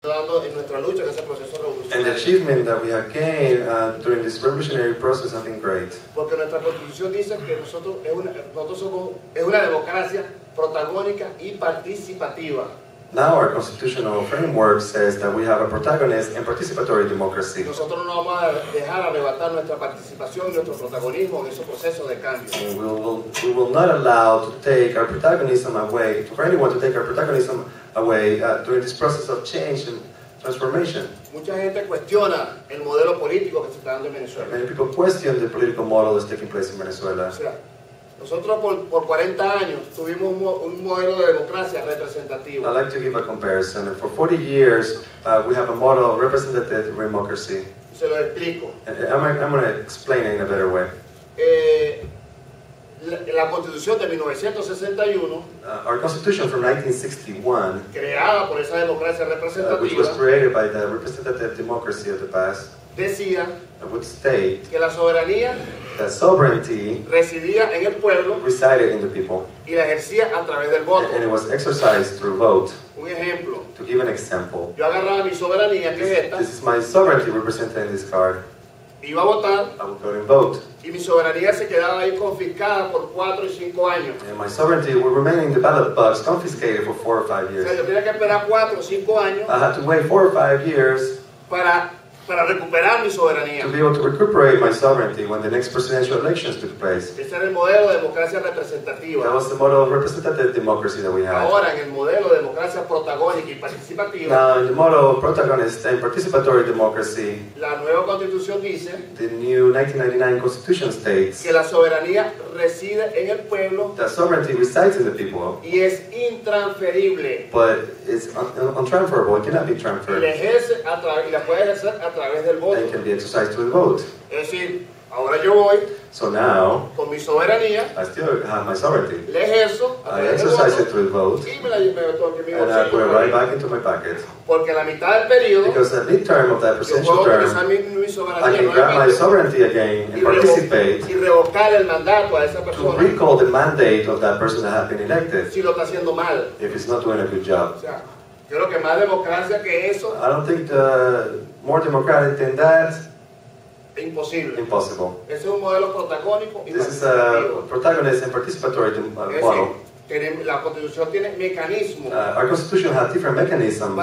dando en nuestra lucha en ese proceso revolucionario. And the achievement that we have gained during this revolutionary process have been great. Porque nuestra Constitución dice que nosotros somos una democracia protagónica y participativa. Now our constitutional framework says that we have a protagonist and participatory democracy. Nosotros no nos vamos a dejar arrebatar nuestra participación y nuestro protagonismo en esos procesos de cambio. And we will not allow to take our protagonism away, for anyone to take our protagonism away during this process of change and transformation. Mucha gente cuestiona el modelo político que se está dando en Venezuela. Many people question the political model that's taking place in Venezuela. O sea, nosotros por 40 años tuvimos un modelo de democracia representativa. I'd like to give a comparison. For 40 years, we have a model of representative democracy. Se lo explico. I'm going to explain it in a better way. La Constitución de 1961, our Constitution from 1961, creada por esa democracia which was representativa, created by the representative democracy of the past, decía would state que la soberanía that sovereignty residía en el pueblo resided in the people, y la ejercía a través del voto. and it was exercised through vote. Un ejemplo, To give an example, yo agarraba mi soberanía, que es esta, this is my sovereignty represented in this card. iba a votar I would go and vote, y mi soberanía se quedaba ahí confiscada por 4 y 5 años. and my sovereignty would remain in the ballot box confiscated for 4 or 5 O years. sea, yo tenía que esperar 4 o 5 años I had to wait 4 or 5 years para recuperar mi soberanía. to be able to recuperate my sovereignty when the next presidential elections took place. Ese era el modelo de democracia representativa. That was the model of representative democracy that we had. Ahora, en el modelo de democracia protagónica y participativa, Now, in the model of protagonist and participatory democracy, la nueva Constitución dice the new 1999 Constitution states que la soberanía reside en el pueblo that sovereignty resides in the people, y es intransferible. but it's untransferable. It cannot be Y transferred. la puede ejercer a través del voto. And it can be exercised through the vote. Es decir, ahora yo voy So now, con mi soberanía, I still have my sovereignty. le ejerzo a I través del exercise it voto through the vote, y me la meto en mi and I put it right bolsillo. back into my pocket. Porque a la mitad del periodo, Because at midterm of that yo presidential puedo term, utilizar mi I soberanía can grab my nuevamente sovereignty again and participate y revocar el mandato a esa to persona recall the mandate of that person that had been elected si lo está haciendo mal. if he's not doing a good job. O sea, yo creo que más democracia que eso I don't think more democratic than that, es imposible. impossible. Ese es un modelo protagónico y This is participativo. a protagonist and participatory Es model. decir, la Constitución tiene mecanismos Our constitution has different mechanisms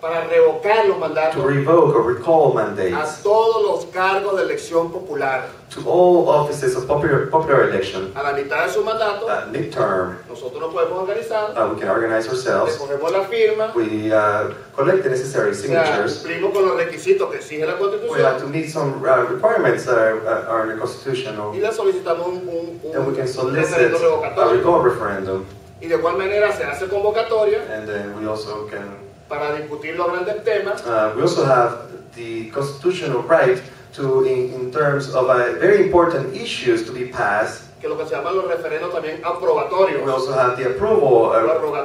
para revocar los to mandatos revoke or recall a mandates todos los cargos de elección popular. to all offices of popular election. A la mitad de su mandato, At midterm, nosotros nos podemos organizar, we can organize ourselves. recogemos la firma, We collect the necessary o sea, signatures. cumplimos con los requisitos que exige la We have Constitución to meet some requirements that are in the Constitution, y le solicitamos and we can solicit referendo a revocatorio. recall referendum, Y de igual manera se hace convocatoria and then we also can. para discutir los grandes temas. We also have the constitutional right to, in terms of very important issues to be passed. Que lo que se llaman los referendos también aprobatorios. We also have the approval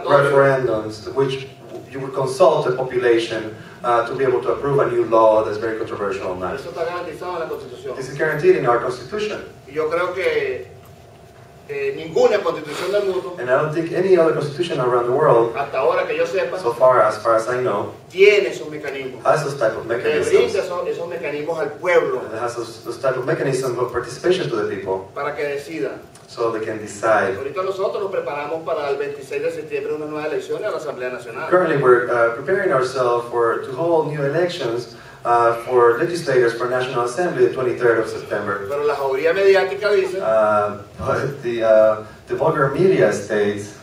referendums, which you would consult the population to be able to approve a new law that's very controversial now. Eso está garantizado en la Constitución. This is guaranteed in our Constitution, Y yo creo que ninguna Constitución del mundo, and I don't think any other constitution around the world, hasta ahora que yo sepa, so far as I know, tiene esos mecanismos. has those type of Que mechanisms. brinda esos mecanismos al pueblo It has those type of mechanisms of participation to the people, para que decida. so they can decide. Ahorita nosotros nos preparamos para el 26 de septiembre unas nuevas elecciones a la Asamblea Nacional. Currently, we're preparing ourselves to hold new elections for legislators for National Assembly the 23rd of September. Pero la jauría mediática dice But the vulgar media states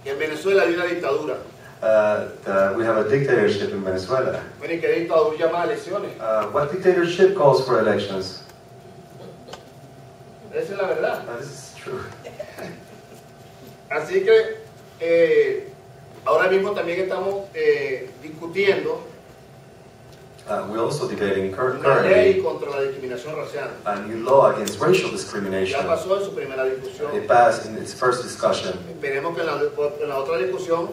que en Venezuela hay una dictadura. that we have a dictatorship in Venezuela. Bueno, ¿y qué dictadura llama a elecciones? What dictatorship calls for elections? Esa es la verdad. This is true. Así que ahora mismo también estamos discutiendo We're also debating una ley currently contra la discriminación racial. a new law against racial Ya discrimination. pasó en su primera discusión. It passed in its first discussion. Esperemos que en la otra discusión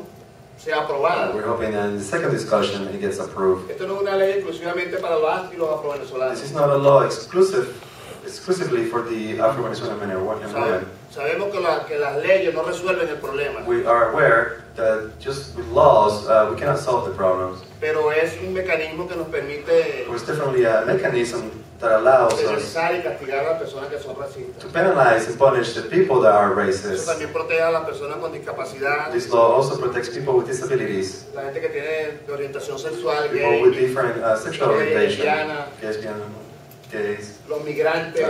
sea aprobada. We're hoping that in the second discussion it gets approved. Esto no es una ley exclusivamente para los y los afrovenezolanos. This is not a law exclusively for the Afro-Venezuelan men and women. Sabemos que las leyes no resuelven el problema. We are aware that just with laws we cannot solve the problems. Pero es un mecanismo que nos permite It's definitely a mechanism that allows us penalizar y castigar a las personas que son racistas. to penalize and punish the people that are Eso racist. también protege a las personas con discapacidad, This law also protects people with disabilities, la gente que tiene de orientación sexual, people with gay, different sexual orientation, lesbiana, lesbian, gays, los migrantes,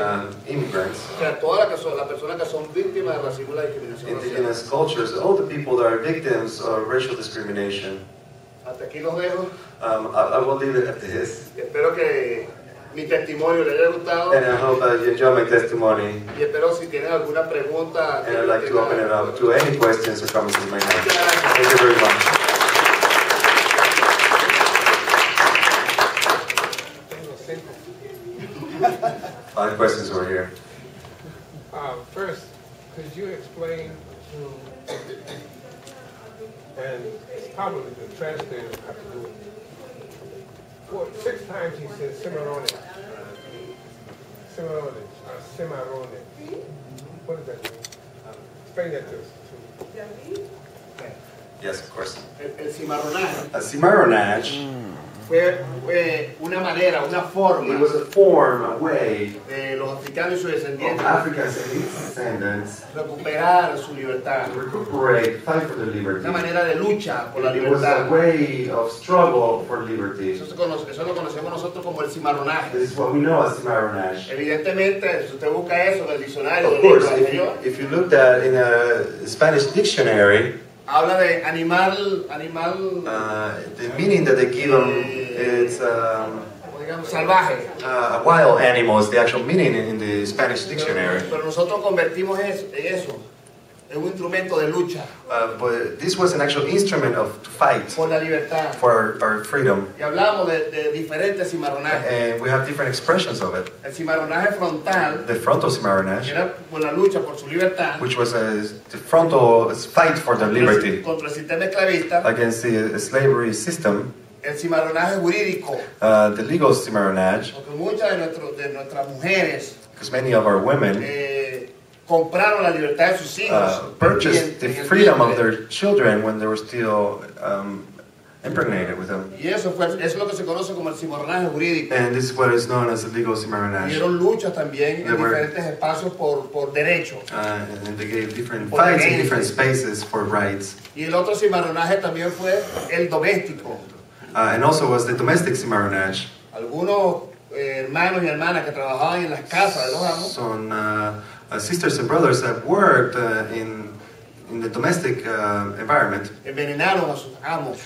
immigrants, o sea, todas las personas que son víctimas de racismo y la discriminación racial. indigenous cultures, all the people that are victims of racial discrimination. Hasta aquí los dejo. I will leave it at this. Espero que mi testimonio les haya gustado. And I hope you enjoy my testimony. Y espero si tienen alguna pregunta. And I'd like to open it up to any questions or comments you might have. Thank you very much. Five questions over here. First, could you explain to, and it's probably the translator have to do it. 6 times he says cimarrone. Cimarrone. What does that mean? Explain that to us. Yes, of course. El cimarronaje A cimarronage, fue una manera, una forma it was a form, a way de los africanos y sus of descendientes Africa's descendants recuperar su libertad. to recuperate, fight for their liberty. Una manera de lucha por la It was a libertad. way of struggle for liberty. Eso lo conocemos nosotros como el cimarronaje. This is what we know as cimarronage. Evidentemente, si usted busca eso en el diccionario, Of del course, libro anterior, if you looked at in a Spanish dictionary, habla de animal the meaning that they give them is digamos, salvaje. a wild animal is the actual meaning in the Spanish dictionary. Pero nosotros convertimos eso en un instrumento de lucha But this was an actual instrument to fight por la libertad. for our freedom. Y hablamos de diferentes cimarronajes. And we have different expressions of it. El cimarronaje frontal The frontal cimarronage, era por la lucha por su libertad which was the frontal fight for their liberty contra el sistema esclavista. against the slavery system. El cimarronaje jurídico, The legal cimarronage, porque muchas de nuestras mujeres because many of our women compraron la libertad de sus hijos, purchased the freedom of their children when they were still impregnated with them. y eso es lo que se conoce como el cimarronaje jurídico. And this is what is known as the legal cimarronage. Dieron luchas también There en were- diferentes espacios por derechos. And they gave different fights in different spaces for rights. Y el otro cimarronaje también fue el doméstico. And also was the domestic cimarronage. Algunos hermanos y hermanas que trabajaban en las casas de los amos Some sisters and brothers that worked in the domestic environment envenenaron a sus amos.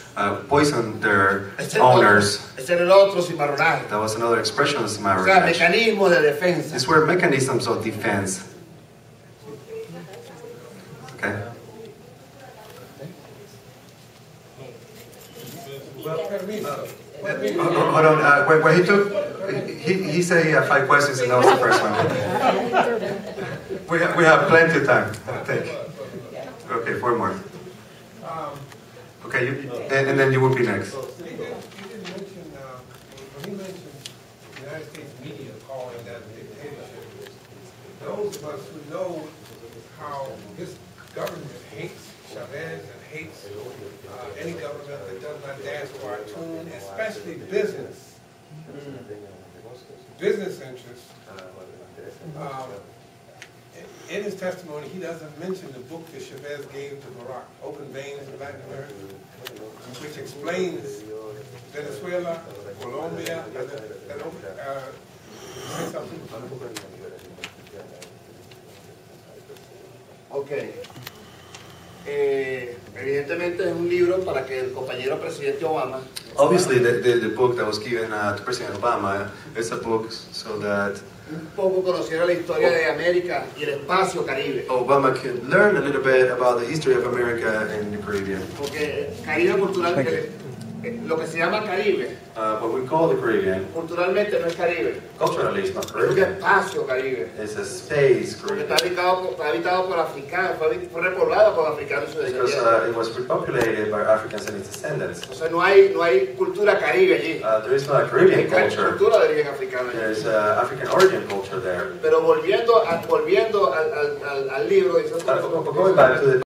poisoned their Ese owners. era el otro cimarronaje. That was another expression of O sea, cimarronage. mecanismos de defensa. These were mechanisms of defense. Okay. Hold on. When he took, he said he had 5 questions, and that was the first one. We have plenty of time, I think. Okay, 4 more. Okay, and then you will be next. He didn't mention, when he mentioned the United States media calling that a dictatorship, those of us who know how this government hates Chavez and hates any government that does not dance to our tune, especially business interests. In his testimony, he doesn't mention the book that Chavez gave to Barack, Open Veins in Latin America, which explains Venezuela, Colombia, say something. Ok. Evidentemente es un libro para que el compañero presidente Obama Obviously, the book that was given to President Obama is a book so that un poco conociera la historia de América y el espacio Caribe. Obama could learn a little bit about the history of America and the Caribbean. Porque Caribe cultural, lo que se llama Caribe, what we call the Caribbean, culturalmente no es Caribe, culturally it's not es un Caribbean. espacio Caribe. It's a space Porque Caribbean. está habitado por africanos, fue repoblado por africanos y sus Because descendientes. it was repopulated by Africans and its descendants. O sea, no hay cultura Caribe allí. There is not a Caribbean Hay culture. cultura de origen africano allí. There's African origin culture there. Pero volviendo al libro, dice, Going back to the